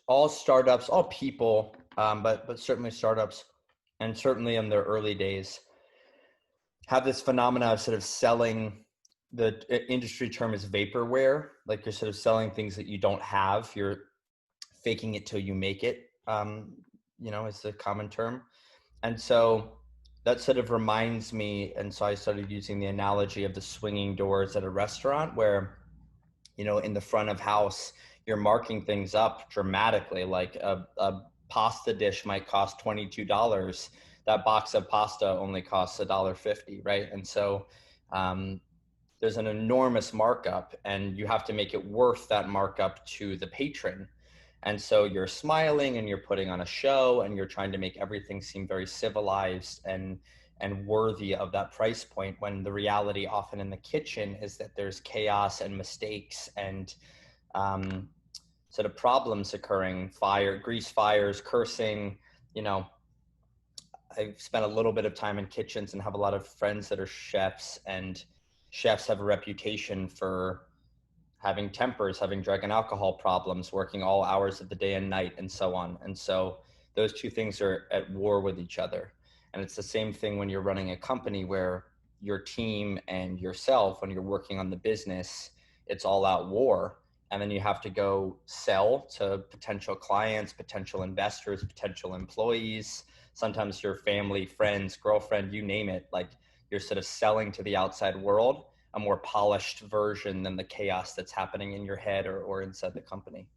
all startups, all people, but certainly startups, and certainly in their early days, have this phenomena of sort of selling. The industry term is vaporware. Like you're sort of selling things that you don't have. You're faking it till you make it. Is the common term. And so that sort of reminds me. And so I started using the analogy of the swinging doors at a restaurant where, in the front of house, you're marking things up dramatically. Like a pasta dish might cost $22. That box of pasta only costs $1.50, right? And so there's an enormous markup, and you have to make it worth that markup to the patron. And so you're smiling and you're putting on a show and you're trying to make everything seem very civilized and worthy of that price point, when the reality often in the kitchen is that there's chaos and mistakes and sort of problems occurring, grease fires, cursing. you know I've spent a little bit of time in kitchens and have a lot of friends that are chefs, and chefs have a reputation for having tempers, having drug and alcohol problems, working all hours of the day and night, and so on. And so those two things are at war with each other. And it's the same thing when you're running a company, where your team and yourself, when you're working on the business, it's all out war. And then you have to go sell to potential clients, potential investors, potential employees, sometimes your family, friends, girlfriend, you name it. Like, you're sort of selling to the outside world a more polished version than the chaos that's happening in your head or inside the company.